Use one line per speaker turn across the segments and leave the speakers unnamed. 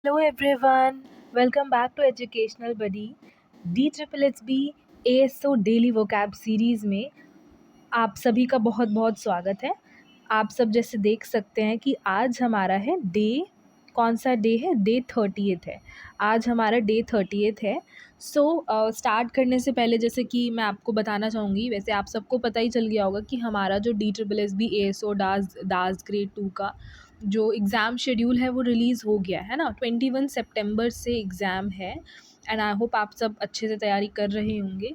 Hello everyone, welcome back to Educational Buddy DSSB ASO Daily Vocab series में आप सभी का बहुत बहुत स्वागत है। आप सब जैसे देख सकते हैं कि आज हमारा है कौन सा डे है? डे 30th है। आज हमारा डे 30th है। स्टार्ट करने से पहले जैसे कि मैं आपको बताना चाहूँगी, वैसे आप सबको पता ही चल गया होगा कि हमारा जो DSSB ASO दास ग्रेड 2 का जो एग्ज़ाम शेड्यूल है वो रिलीज़ हो गया है ना। 21 सितंबर से एग्ज़ाम है एंड आई होप आप सब अच्छे से तैयारी कर रहे होंगे।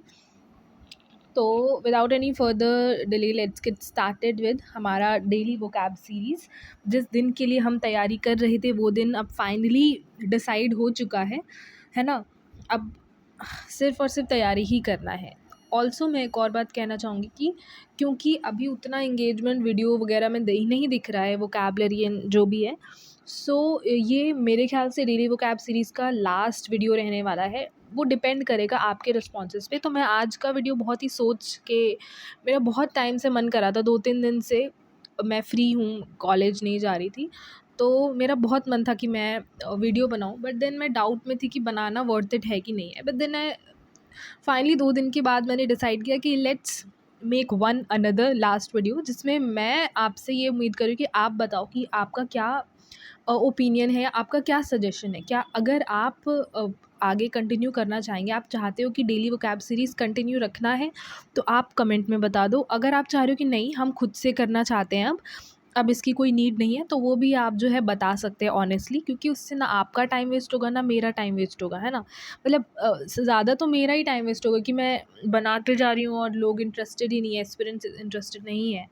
तो without any further delay let's get started with हमारा डेली वोकैब सीरीज़। जिस दिन के लिए हम तैयारी कर रहे थे वो दिन अब फाइनली डिसाइड हो चुका है ना। अब सिर्फ़ और सिर्फ तैयारी ही करना है। ऑल्सो मैं एक और बात कहना चाहूँगी कि क्योंकि अभी उतना एंगेजमेंट वीडियो वगैरह में नहीं दिख रहा है वोकैबलरी एंड जो भी है, ये मेरे ख़्याल से डेली वोकैब सीरीज़ का लास्ट वीडियो रहने वाला है। वो डिपेंड करेगा आपके रिस्पॉन्सेज़ पे। तो मैं आज का वीडियो बहुत ही सोच के, मेरा बहुत टाइम से मन कर रहा था, 2-3 दिन से मैं फ्री हूँ, कॉलेज नहीं जा रही थी, तो मेरा बहुत मन था कि मैं वीडियो बनाऊँ, बट देन मैं डाउट में थी कि बनाना वर्थ इट है कि नहीं है। बट देन आई फाइनली 2 दिन के बाद मैंने डिसाइड किया कि let's make one another last video, जिसमें मैं आपसे ये उम्मीद करूँ कि आप बताओ कि आपका क्या ओपिनियन है, आपका क्या सजेशन है। क्या अगर आप आगे कंटिन्यू करना चाहेंगे, आप चाहते हो कि डेली वोकैब सीरीज़ कंटिन्यू रखना है, तो आप कमेंट में बता दो। अगर आप चाह रहे हो कि नहीं, हम खुद से करना चाहते हैं, अब इसकी कोई नीड नहीं है, तो वो भी आप जो है बता सकते हैं ऑनेस्टली, क्योंकि उससे ना आपका टाइम वेस्ट होगा ना मेरा टाइम वेस्ट होगा, है ना। मतलब ज़्यादा तो मेरा ही टाइम वेस्ट होगा कि मैं बनाते जा रही हूँ और लोग इंटरेस्टेड ही नहीं है, एस्पिरेंट्स इंटरेस्टेड नहीं है,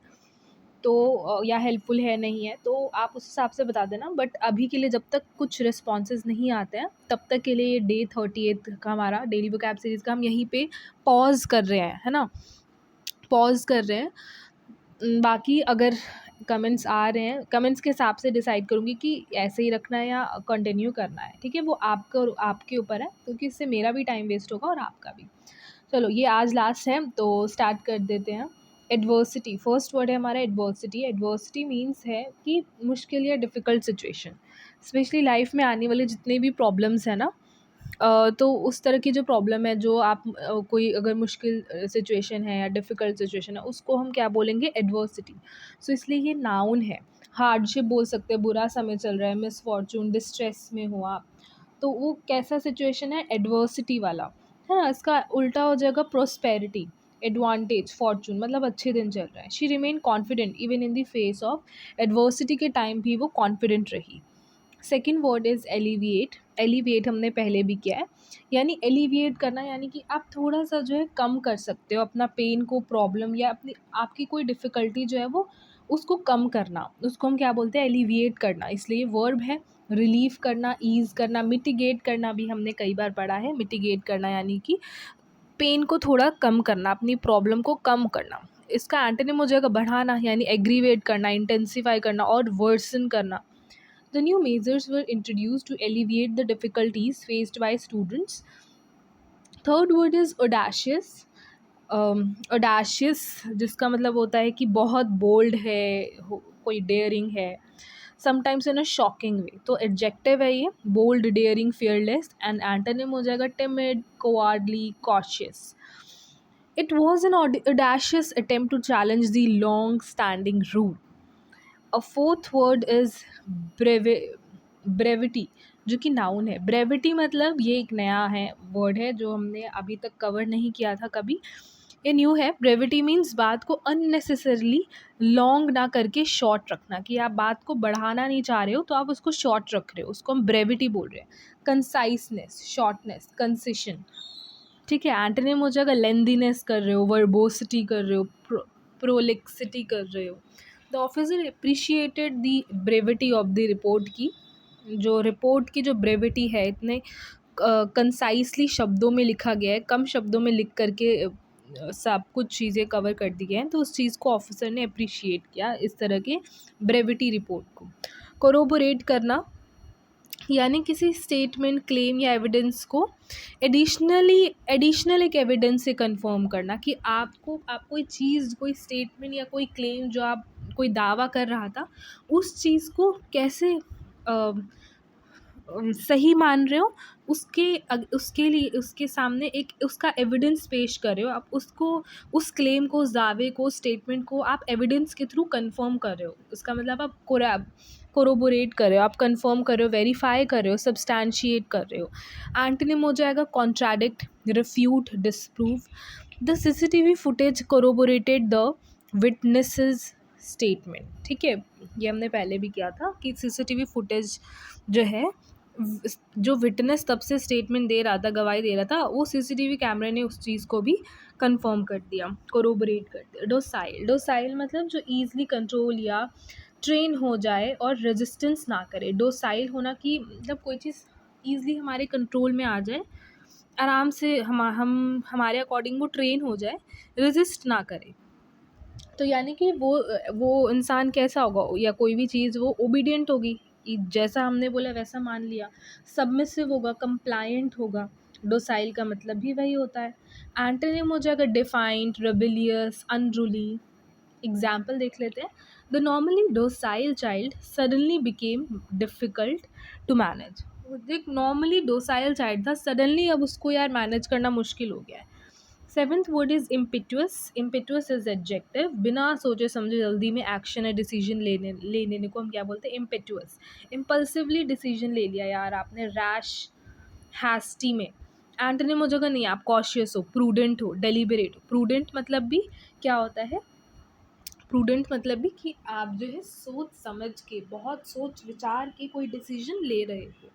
तो या हेल्पफुल है नहीं है, तो आप उस हिसाब से बता देना। बट अभी के लिए जब तक कुछ रिस्पॉन्सेज नहीं आते हैं तब तक के लिए ये डे 30th का हमारा डेली वोकैब सीरीज़ का हम यहीं पे पॉज कर रहे हैं, है ना, पॉज कर रहे हैं। बाकी अगर कमेंट्स आ रहे हैं, कमेंट्स के हिसाब से डिसाइड करूँगी कि ऐसे ही रखना है या कंटिन्यू करना है, ठीक है। वो आपके ऊपर है, क्योंकि इससे मेरा भी टाइम वेस्ट होगा और आपका भी। चलो, ये आज लास्ट है तो स्टार्ट कर देते हैं। एडवर्सिटी, फर्स्ट वर्ड है हमारा एडवर्सिटी। एडवर्सिटी मीन्स है कि मुश्किल या डिफ़िकल्ट सिचुएशन, स्पेशली लाइफ में आने वाले जितने भी प्रॉब्लम्स हैं ना, तो उस तरह की जो प्रॉब्लम है, जो आप कोई अगर मुश्किल सिचुएशन है या डिफ़िकल्ट सिचुएशन है, उसको हम क्या बोलेंगे? एडवर्सिटी। सो इसलिए ये नाउन है। हार्डशिप बोल सकते हैं, बुरा समय चल रहा है, मिसफॉर्च्यून, डिस्ट्रेस में हो आप, तो वो कैसा सिचुएशन है? एडवर्सिटी वाला, है ना। इसका उल्टा हो जाएगा प्रोस्पेरिटी, एडवांटेज, फॉर्चून, मतलब अच्छे दिन चल रहे हैं। She remain confident even in the face of adversity, के टाइम भी वो कॉन्फिडेंट रही। Second word is alleviate. Alleviate हमने पहले भी किया है, यानी एलिविएट करना, यानी कि आप थोड़ा सा जो है कम कर सकते हो अपना पेन को, प्रॉब्लम या अपनी आपकी कोई डिफ़िकल्टी जो है वो, उसको कम करना, उसको हम क्या बोलते हैं? एलिविएट करना। इसलिए वर्ब है। रिलीव करना, ईज़ करना, मिटिगेट करना भी हमने कई बार पढ़ा है। मिटिगेट करना यानी कि पेन को थोड़ा कम करना, अपनी प्रॉब्लम को कम करना। इसका एंटोनिम हो जाएगा बढ़ाना, यानी एग्रीवेट करना, इंटेंसिफाई करना और वर्सन करना। The new measures were introduced to alleviate the difficulties faced by students. Third word is audacious. Audacious जिसका मतलब होता है कि बहुत बोल्ड है, कोई डेयरिंग है, समटाइम्स इन अ शॉकिंग वे। तो एडजेक्टिव है ये, bold, daring, fearless, and antonym हो जाएगा timid, cowardly, cautious. It was an audacious attempt to challenge the long standing rule. A fourth word is brevity, जो कि नाउन है। Brevity मतलब ये एक नया है, वर्ड है जो हमने अभी तक कवर नहीं किया था कभी, ये न्यू है। ब्रेविटी मीन्स बात को अननेसेसरली लॉन्ग ना करके शॉर्ट रखना, कि आप बात को बढ़ाना नहीं चाह रहे हो तो आप उसको शॉर्ट रख रहे हो, उसको हम ब्रेविटी बोल रहे हैं। कंसाइसनेस, शॉर्टनेस, कंसिशन, ठीक है। एंटोनिम हो जाएगा लेंदीनेस कर रहे हो, वर्बोसिटी कर रहे हो, प्रोलिक्सिटी कर रहे हो। The officer appreciated the brevity of the report की, जो रिपोर्ट की जो ब्रेविटी है, इतने कंसाइसली शब्दों में लिखा गया है, कम शब्दों में लिख करके सब कुछ चीज़ें कवर कर दी गई हैं, तो उस चीज़ को ऑफिसर ने अप्रिशिएट किया, इस तरह के ब्रेविटी रिपोर्ट को। कोरोबोरेट करना, यानी किसी स्टेटमेंट, क्लेम या एविडेंस को एडिशनल एक एविडेंस से कंफर्म करना, कि आप कोई चीज़, कोई स्टेटमेंट या कोई क्लेम जो आप कोई दावा कर रहा था, उस चीज़ को कैसे सही मान रहे हो, उसके लिए उसके सामने एक उसका एविडेंस पेश कर रहे हो, आप उसको, उस क्लेम को, उस दावे को, स्टेटमेंट को आप एविडेंस के थ्रू कंफर्म कर रहे हो। इसका मतलब आप कोरोबोरेट कर रहे हो, आप कंफर्म कर रहे हो, वेरीफाई कर रहे हो, सब्सटैंशिएट कर रहे हो। एंटोनिम हो जाएगा contradict, refute, disprove. The CCTV footage corroborated the witnesses statement. ठीक है, ये हमने पहले भी किया था कि सीसीटीवी फुटेज जो है, जो विटनेस तब से स्टेटमेंट दे रहा था, गवाही दे रहा था, वो सीसीटीवी कैमरे ने उस चीज़ को भी कंफर्म कर दिया, कोरोबोरेट कर दिया। डोसाइल, डोसाइल मतलब जो ईजिली कंट्रोल या ट्रेन हो जाए और रेजिस्टेंस ना करे। डोसाइल होना कि मतलब कोई चीज़ ईजिली हमारे कंट्रोल में आ जाए, आराम से हम हमारे अकॉर्डिंग वो ट्रेन हो जाए, रेजिस्ट ना करे। तो यानी कि वो इंसान कैसा होगा, या कोई भी चीज़ वो ओबीडियंट होगी, जैसा हमने बोला वैसा मान लिया। सबमिसिव होगा, कंप्लायंट होगा। डोसाइल का मतलब भी वही होता है। एंटोनिम हो जाएगा डिफाइंड, रेबिलियस, अनरूली। एग्जाम्पल देख लेते हैं। The normally docile child suddenly became difficult to manage. एक नॉर्मली डोसाइल चाइल्ड था, सडनली अब उसको यार मैनेज करना मुश्किल हो गया है। Seventh word is impetuous. Impetuous is adjective, बिना सोचे समझे जल्दी में एक्शन या डिसीजन लेने को हम क्या बोलते हैं, इम्पिटुअस। इम्पल्सिवली डिसीजन ले लिया यार आपने, रैश, हैस्टी में। एंटोनिम हो जाएगा नहीं, आप कॉशियस हो, प्रूडेंट हो, डेलिबरेट हो। प्रूडेंट मतलब भी क्या होता है, प्रूडेंट मतलब भी कि आप जो है सोच समझ के, बहुत सोच विचार के कोई डिसीजन ले रहे हो।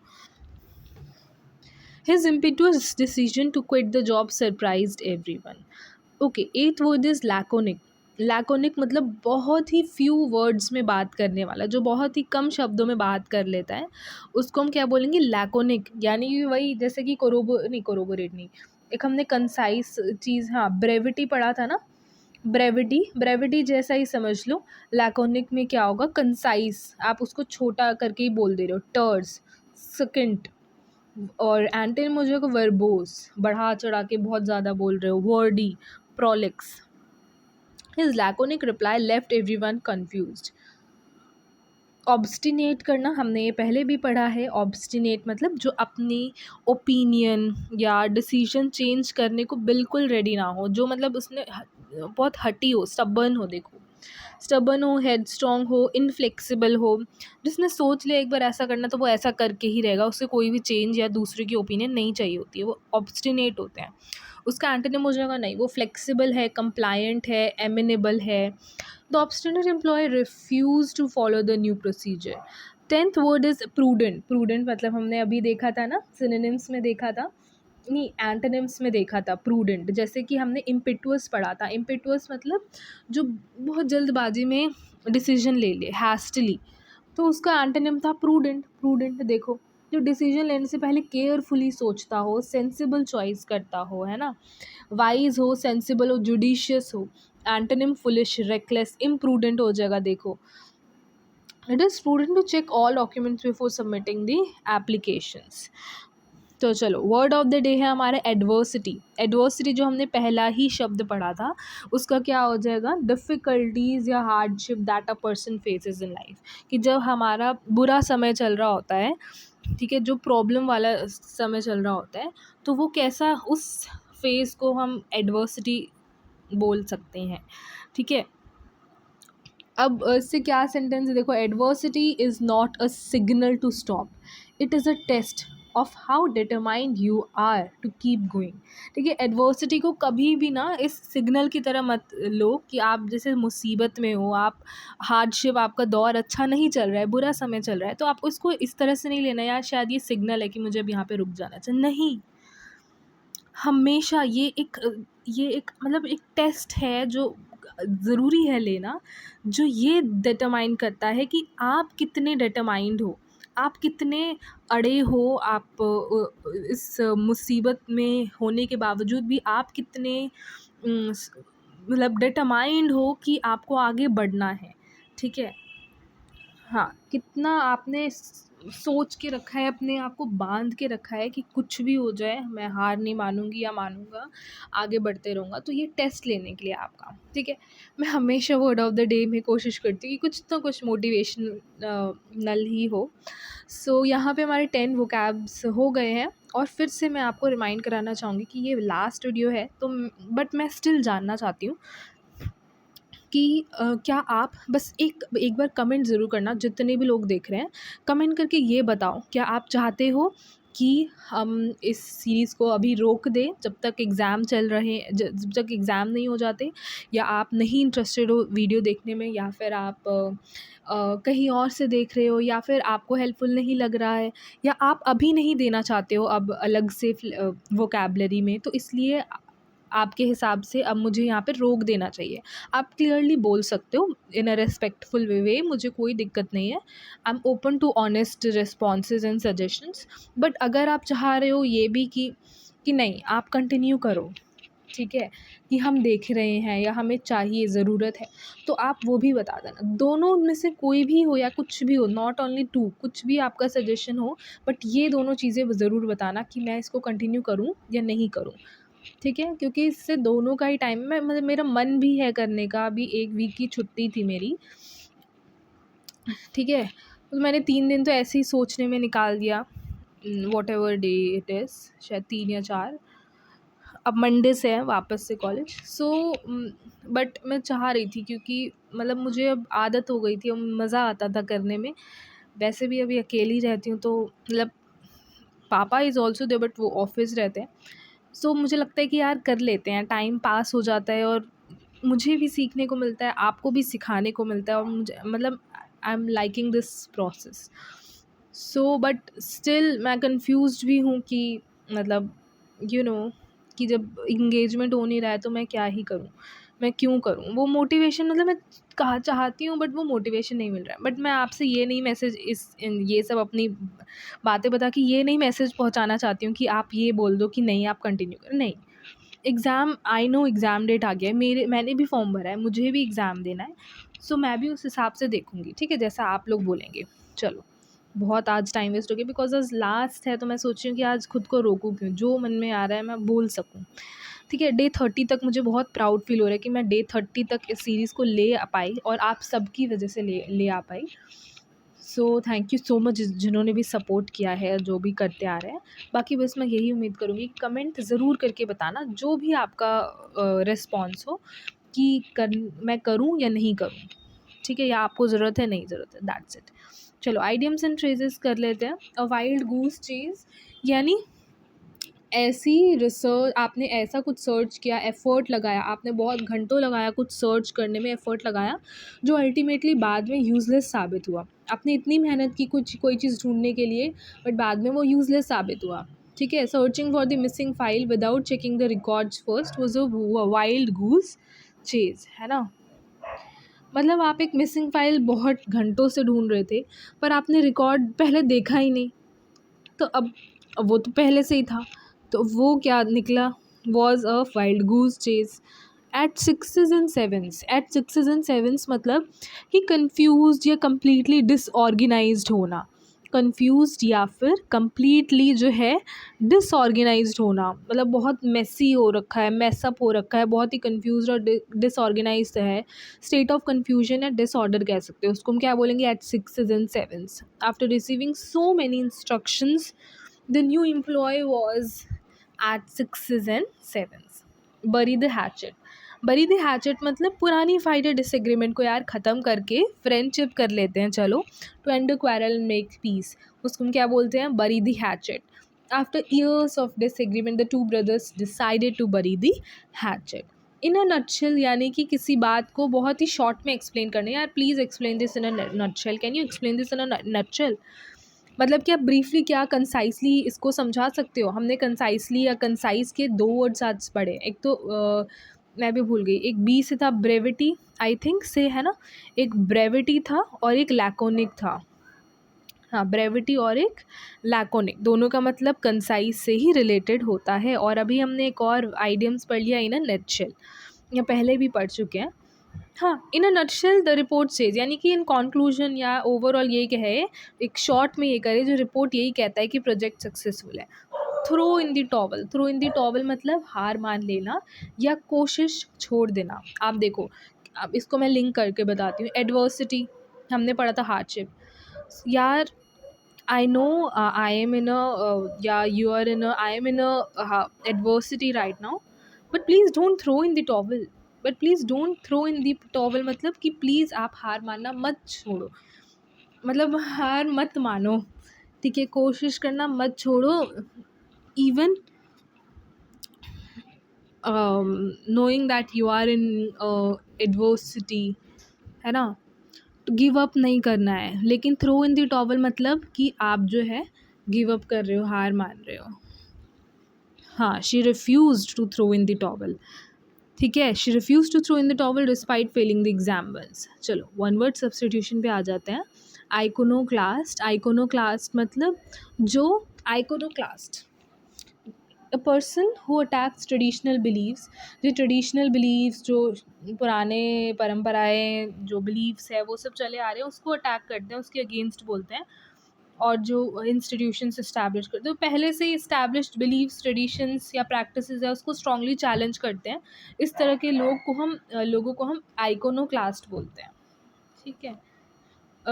His impetuous decision to quit the job surprised everyone. Okay, eighth word is laconic. Laconic मतलब बहुत ही फ्यू वर्ड्स में बात करने वाला, जो बहुत ही कम शब्दों में बात कर लेता है, उसको हम क्या बोलेंगे, लैकोनिक। यानी कि वही जैसे कि कोरोबोरेट नहीं, एक हमने कंसाइज चीज़, हाँ ब्रेविटी पढ़ा था ना, ब्रेविटी जैसा ही समझ लो। लैकोनिक में क्या होगा, कंसाइज, आप उसको छोटा करके ही बोल दे रहे हो, टर्स, सेकेंड। और एंटोनिम हो जाएगा वर्बोस, बढ़ा चढ़ा के बहुत ज़्यादा बोल रहे हो, wordy, prolix. His laconic reply left everyone confused. Obstinate करना हमने ये पहले भी पढ़ा है। ऑब्स्टिनेट मतलब जो अपनी ओपिनियन या डिसीजन चेंज करने को बिल्कुल रेडी ना हो, जो मतलब उसने बहुत हटी हो, स्टबर्न हो। देखो, स्टबर्न हो, हेडस्ट्रॉन्ग हो, इनफ्लेक्सिबल हो, जिसने सोच लिया एक बार ऐसा करना तो वो ऐसा करके ही रहेगा, उसे कोई भी चेंज या दूसरे की ओपिनियन नहीं चाहिए होती है, वो ऑब्स्टिनेट होते हैं। उसका एंटोनिम हो जाएगा नहीं, वो फ्लेक्सिबल है, कंप्लायंट है, एमिनेबल है। The obstinate employee refuse to follow the new procedure. Tenth word is prudent. Prudent मतलब हमने अभी देखा था ना, सिनोनिम्स में देखा था, नहीं एंटोनिम्स में देखा था प्रूडेंट। जैसे कि हमने इम्पिटुअस पढ़ा था, इम्पिटुअस मतलब जो बहुत जल्दबाजी में डिसीजन ले ले, हैस्टली, तो उसका एंटोनिम था प्रूडेंट। प्रूडेंट देखो, जो डिसीजन लेने से पहले केयरफुली सोचता हो, सेंसिबल चॉइस करता हो, है ना, वाइज हो, सेंसिबल हो, जुडिशियस हो। एंटोनिम फुलिश, रेकलेस, इम्प्रूडेंट हो जाएगा। देखो, it is prudent to check all documents before submitting the applications. तो चलो, वर्ड ऑफ द डे है हमारा एडवर्सिटी। एडवर्सिटी जो हमने पहला ही शब्द पढ़ा था, उसका क्या हो जाएगा, डिफ़िकल्टीज़ या hardship that a person faces in life. कि जब हमारा बुरा समय चल रहा होता है, ठीक है, जो प्रॉब्लम वाला समय चल रहा होता है, तो वो कैसा, उस फेज़ को हम एडवर्सिटी बोल सकते हैं। ठीक है, अब इससे क्या सेंटेंस है, देखो, adversity is not a signal to stop, it is a test of how determined you are to keep going. ठीक है, एडवर्सिटी को कभी भी ना इस सिग्नल की तरह मत लो कि आप जैसे मुसीबत में हो, आप हार्डशिप, आपका दौर अच्छा नहीं चल रहा है, बुरा समय चल रहा है, तो आप उसको इस तरह से नहीं लेना यार शायद ये सिग्नल है कि मुझे अब यहाँ पे रुक जाना चाहिए। नहीं, हमेशा ये एक मतलब एक टेस्ट है जो ज़रूरी है लेना, जो ये डिटरमाइन करता है कि आप कितने डिटरमाइंड हो, आप कितने अड़े हो, आप इस मुसीबत में होने के बावजूद भी आप कितने मतलब डिटरमाइंड हो कि आपको आगे बढ़ना है। ठीक है, हाँ, कितना आपने सोच के रखा है, अपने आप को बांध के रखा है कि कुछ भी हो जाए मैं हार नहीं मानूंगी या मानूंगा, आगे बढ़ते रहूँगा। तो ये टेस्ट लेने के लिए आपका, ठीक है। मैं हमेशा वर्ड ऑफ द डे में कोशिश करती हूँ कि कुछ ना कुछ मोटिवेशन नल ही हो। सो यहाँ पे हमारे 10 वोकैब्स हो गए हैं, और फिर से मैं आपको रिमाइंड कराना चाहूँगी कि ये लास्ट वीडियो है, तो बट मैं स्टिल जानना चाहती हूँ कि क्या आप बस एक बार कमेंट ज़रूर करना, जितने भी लोग देख रहे हैं, कमेंट करके ये बताओ, क्या आप चाहते हो कि हम इस सीरीज़ को अभी रोक दें जब तक एग्ज़ाम चल रहे जब तक एग्ज़ाम नहीं हो जाते, या आप नहीं इंटरेस्टेड हो वीडियो देखने में, या फिर आप कहीं और से देख रहे हो, या फिर आपको हेल्पफुल नहीं लग रहा है, या आप अभी नहीं देना चाहते हो अब अलग से वोकैबलरी में, तो इसलिए आपके हिसाब से अब मुझे यहाँ पे रोक देना चाहिए। आप क्लियरली बोल सकते हो इन अ रिस्पेक्टफुल वे, मुझे कोई दिक्कत नहीं है। I am open to honest responses and suggestions. But अगर आप चाह रहे हो ये भी कि नहीं आप कंटिन्यू करो, ठीक है, कि हम देख रहे हैं या हमें चाहिए, ज़रूरत है, तो आप वो भी बता देना। दोनों में से कोई भी हो या कुछ भी हो, नॉट ओनली टू, कुछ भी आपका सजेशन हो, बट ये दोनों चीज़ें ज़रूर बताना कि मैं इसको कंटिन्यू करूँ या नहीं करूँ, ठीक है। क्योंकि इससे दोनों का ही टाइम में, मतलब मेरा मन भी है करने का, अभी 1 वीक की छुट्टी थी मेरी, ठीक है। तो मैंने 3 दिन तो ऐसे ही सोचने में निकाल दिया, व्हाटएवर डे इट इज़, शायद 3 या 4। अब मंडे से है वापस से कॉलेज। सो बट मैं चाह रही थी, क्योंकि मतलब मुझे अब आदत हो गई थी और मज़ा आता था करने में। वैसे भी अभी अकेली रहती हूँ, तो मतलब पापा इज़ ऑल्सो देयर, बट वो ऑफिस रहते हैं। सो मुझे लगता है कि यार कर लेते हैं, टाइम पास हो जाता है, और मुझे भी सीखने को मिलता है, आपको भी सिखाने को मिलता है, और मुझे मतलब I am liking this process. So but still मैं कंफ्यूज्ड भी हूँ कि मतलब कि जब इंगेजमेंट हो नहीं रहा है तो मैं क्या ही करूँ, मैं क्यों करूँ वो मोटिवेशन, मतलब मैं कहा चाहती हूँ बट वो मोटिवेशन नहीं मिल रहा है। बट मैं आपसे ये नहीं मैसेज ये सब अपनी बातें बता के ये नहीं मैसेज पहुँचाना चाहती हूँ कि आप ये बोल दो कि नहीं आप कंटिन्यू करें, नहीं। Exam, I know exam date आ गया है, मैंने भी फॉर्म भरा है, मुझे भी एग्ज़ाम देना है। सो मैं भी उस हिसाब से देखूँगी, ठीक है, जैसा आप लोग बोलेंगे। चलो, बहुत आज टाइम वेस्ट हो गया, बिकॉज़ आज लास्ट है, तो मैं सोच रही हूँ कि आज खुद को रोकूँ क्यों, जो मन में आ रहा है मैं बोल सकूँ, ठीक है। डे 30 तक मुझे बहुत प्राउड फ़ील हो रहा है कि मैं डे 30 तक इस सीरीज़ को ले आ पाई, और आप सबकी वजह से ले आ पाई। So thank you so much जिन्होंने भी सपोर्ट किया है, जो भी करते आ रहे हैं। बाकी बस मैं यही उम्मीद करूँगी, कमेंट ज़रूर करके बताना जो भी आपका रिस्पॉन्स हो, कि मैं करूँ या नहीं करूँ, ठीक है, या आपको ज़रूरत है, नहीं ज़रूरत है, दैट्स इट। चलो आइडियम्स एंड फ्रेजेस कर लेते हैं। अ वाइल्ड गूस चेज़, यानी ऐसी रिसर्च, आपने ऐसा कुछ सर्च किया, एफ़र्ट लगाया, आपने बहुत घंटों लगाया कुछ सर्च करने में, एफ़र्ट लगाया, जो अल्टीमेटली बाद में यूज़लेस साबित हुआ। आपने इतनी मेहनत की कुछ कोई चीज़ ढूँढने के लिए, बट बाद में वो यूज़लेस साबित हुआ, ठीक है। Searching for the missing file without checking the records first was a wild goose Chase, है ना। मतलब आप एक मिसिंग फाइल बहुत घंटों से ढूँढ रहे थे, पर आपने रिकॉर्ड पहले देखा ही नहीं, तो अब वो तो पहले से ही था, तो वो क्या निकला, was a wild goose chase at sixes and sevens, मतलब कि कंफ्यूज या कम्प्लीटली डिसऑर्गेनाइज्ड होना, कंफ्यूज या फिर कम्प्लीटली जो है डिसऑर्गेनाइज्ड होना, मतलब बहुत मेसी हो रखा है, मैसअप हो रखा है, बहुत ही कंफ्यूज और डिसऑर्गेनाइज्ड है, स्टेट ऑफ कन्फ्यूजन या डिसऑर्डर कह सकते हो उसको, हम क्या बोलेंगे, at sixes and sevens. After receiving so many instructions, the new employee was at sixes and sevens. Bury the hatchet, bury the hatchet मतलब पुरानी फाइट या डिसएग्रीमेंट को यार ख़त्म करके फ्रेंडशिप कर लेते हैं, चलो, to end quarrel and make peace, उसको हम क्या बोलते हैं, bury the hatchet. After years of disagreement the two brothers decided to bury the hatchet. In a nutshell, यानी कि किसी बात को बहुत ही शॉर्ट में एक्सप्लेन करना है, यार please explain this in a nutshell, can you explain this in a nutshell, मतलब कि आप ब्रीफली क्या कंसाइसली इसको समझा सकते हो। हमने कंसाइसली या कंसाइज के 2 वर्ड्स आज पढ़े, एक तो मैं भी भूल गई, एक बी से था ब्रेविटी, आई थिंक से, है ना, एक ब्रेविटी था और एक लैकोनिक था, हाँ, ब्रेविटी और एक लैकोनिक, दोनों का मतलब कंसाइज से ही रिलेटेड होता है। और अभी हमने एक और आइडियम्स पढ़ लिया इन अ नटशेल, या पहले भी पढ़ चुके हैं। हाँ, in a nutshell the report says, यानी कि इन कंक्लूजन या ओवरऑल ये कहे, एक शॉर्ट में ये करे जो रिपोर्ट यही कहता है कि प्रोजेक्ट सक्सेसफुल है। Throw in the towel, throw in the towel मतलब हार मान लेना या कोशिश छोड़ देना। आप देखो, अब इसको मैं लिंक करके बताती हूँ। एडवर्सिटी हमने पढ़ा था, हार्डशिप। यार I know I am in a yeah, you are in a I am in a adversity right now, but please don't throw in the towel. But please don't throw in the towel मतलब कि please आप हार मानना मत छोड़ो, मतलब हार मत मानो, ठीक है, कोशिश करना मत छोड़ो। Even knowing that you are in adversity, है ना, तो गिव अप नहीं करना है। लेकिन थ्रो इन द टॉवल मतलब कि आप जो है गिव अप कर रहे हो, हार मान रहे हो। हाँ, she refused to throw in the towel, ठीक है, she refuse to throw in the towel despite failing the exams. चलो वन वर्ड सब्सटीट्यूशन पे आ जाते हैं। आइकोनोक्लास्ट, आइकोनोक्लास्ट मतलब जो iconoclast, a person who attacks traditional beliefs, जो ट्रेडिशनल बिलीव्स, जो पुराने परंपराएं, जो बिलीव्स है वो सब चले आ रहे हैं, उसको अटैक करते हैं, उसके अगेंस्ट बोलते हैं। और जो इंस्टीट्यूशंस इस्टेब्लिश करते हैं, तो पहले से ही इस्टेब्लिश्ड बिलीव्स, ट्रेडिशंस या प्रैक्टिसेस है, उसको स्ट्रांगली चैलेंज करते हैं। इस तरह के लोगों को हम आइकोनोक्लास्ट बोलते हैं, ठीक है।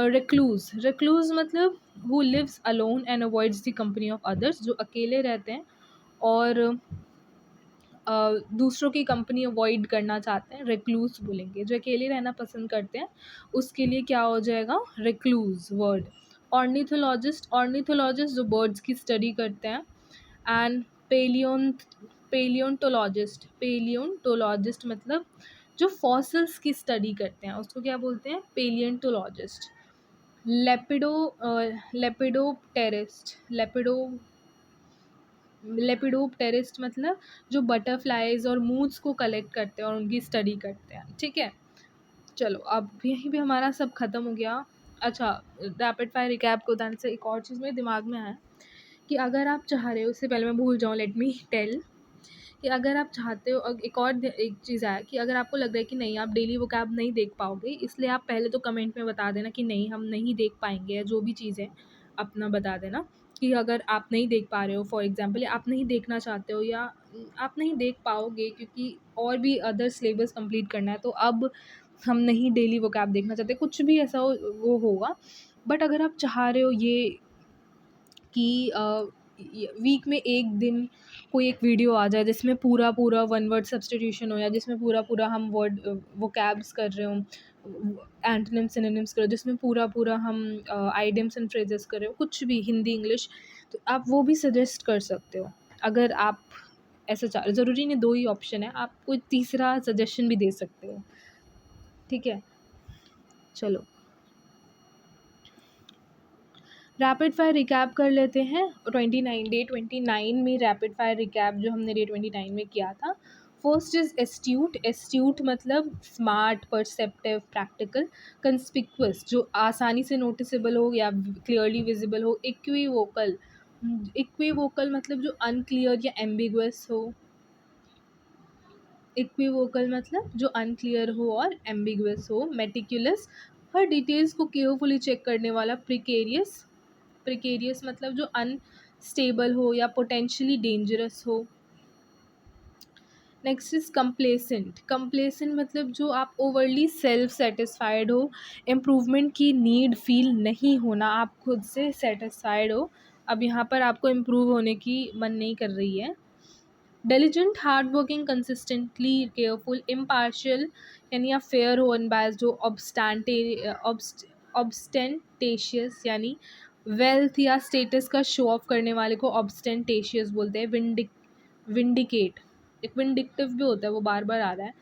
रिक्लूज, रिक्लूज मतलब who lives alone and avoids the company of others, जो अकेले रहते हैं और दूसरों की कंपनी अवॉइड करना चाहते हैं, रिक्लूज बोलेंगे। जो अकेले रहना पसंद करते हैं उसके लिए क्या हो जाएगा, रिक्लूज वर्ड। ऑर्निथोलॉजिस्ट, ऑर्निथोलॉजिस्ट जो बर्ड्स की स्टडी करते हैं। एंड पेलियोंटोलॉजिस्ट, पेलियोंटोलॉजिस्ट मतलब जो फॉसिल्स की स्टडी करते हैं उसको क्या बोलते हैं, पेलियोंटोलॉजिस्ट। लेपिडो लेपिडोप्टेरिस्ट, लेपिडोप्टेरिस्ट मतलब जो बटरफ्लाइज और मूथ्स को कलेक्ट करते हैं और उनकी स्टडी करते हैं, ठीक है। चलो अब यहीं पे हमारा सब खत्म हो गया। अच्छा, रैपिड फायर रिकैप को बताने से एक और चीज़ मेरे दिमाग में आया कि अगर आप चाह रहे हो, इससे पहले मैं भूल जाऊँ, लेट मी टेल, कि अगर आप चाहते हो, एक चीज़ आया कि अगर आपको लग रहा है कि नहीं आप डेली वो कैब नहीं देख पाओगे, इसलिए आप पहले तो कमेंट में बता देना कि नहीं हम नहीं देख पाएंगे, या जो भी चीज़ है अपना बता देना कि अगर आप नहीं देख पा रहे हो, फॉर एग्जांपल आप नहीं देखना चाहते हो, या आप नहीं देख पाओगे क्योंकि और भी अदर सिलेबस कंप्लीट करना है, तो अब हम नहीं डेली वो कैब देखना चाहते, कुछ भी ऐसा वो होगा। बट अगर आप चाह रहे हो ये कि वीक में एक दिन कोई एक वीडियो आ जाए जिसमें पूरा पूरा वन वर्ड सब्स्टिट्यूशन हो, या जिसमें पूरा पूरा हम वर्ड वोकैब्स कर रहे हो, एंटोनिम्स सिनोनिम्स कर रहे हो, जिसमें पूरा पूरा हम आइडियम्स एंड फ्रेजेस कर रहे हो, कुछ भी हिंदी इंग्लिश, तो आप वो भी सजेस्ट कर सकते हो। अगर आप ऐसा चाह, ज़रूरी नहीं दो ही ऑप्शन है, आप कोई तीसरा सजेशन भी दे सकते हो, ठीक है। चलो रैपिड फायर रिकैप कर लेते हैं। 29 में रैपिड फायर रिकैप जो हमने डे 29 में किया था। फर्स्ट इज़ एस्ट्यूट, एस्ट्यूट मतलब स्मार्ट, परसेप्टिव, प्रैक्टिकल। कंस्पिक्वस जो आसानी से नोटिसेबल हो या क्लियरली विजिबल हो। इक्वीवोकल, इक्वीवोकल मतलब जो अनक्लियर या एम्बिगुअस हो। इक्वीवोकल मतलब जो अनक्लियर हो और एम्बिगुअस हो। मेटिकुलस हर डिटेल्स को केयरफुली चेक करने वाला। प्रिकेरियस, प्रिकेरियस मतलब जो अनस्टेबल हो या पोटेंशियली डेंजरस हो। नेक्स्ट इज कंप्लेसेंट, कंप्लेसेंट मतलब जो आप ओवरली सेल्फ सेटिस्फाइड हो, इम्प्रूवमेंट की नीड फील नहीं होना, आप खुद से सेटिस्फाइड हो, अब यहाँ पर आपको इम्प्रूव होने की मन नहीं कर रही है। Diligent, hard working, consistently careful. Impartial यानी आप फेयर हो, अनबायस्ड हो। ऑब्स्टेंटेशियस यानी वेल्थ या स्टेटस का शो ऑफ करने वाले को ऑब्स्टेंटेशियस बोलते हैं। विंडिकेट, एक विंडिक्टिव भी होता है, वो बार बार आ रहा है,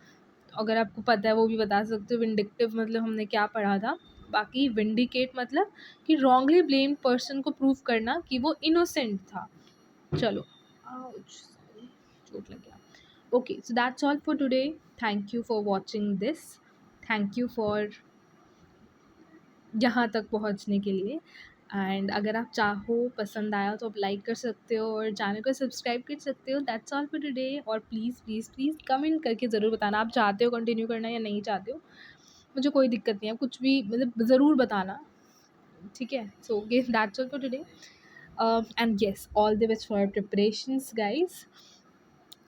तो अगर आपको पता है वो भी बता सकते हो विंडिक्टिव मतलब हमने क्या पढ़ा था। बाकी विंडिकेट मतलब कि रॉन्गली ब्लेम्ड पर्सन को प्रूव करना कि वो इनोसेंट था। चलो, चोट लग गया। Okay, so that's all for today. Thank you for watching this, thank you for यहाँ तक पहुँचने के लिए। एंड अगर आप चाहो, पसंद आया तो आप लाइक कर सकते हो और चैनल को सब्सक्राइब कर सकते हो। That's all for today. और प्लीज़ प्लीज़ प्लीज़ कमेंट करके ज़रूर बताना आप चाहते हो कंटिन्यू करना या नहीं चाहते हो। मुझे कोई दिक्कत नहीं है, कुछ भी मतलब ज़रूर बताना, ठीक है? So that's all for today. And yes, all the best for preparations guys.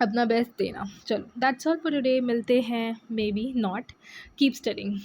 अपना बेस्ट देना। चलो दैट्स ऑल फॉर टुडे, मिलते हैं, may be not. Keep studying.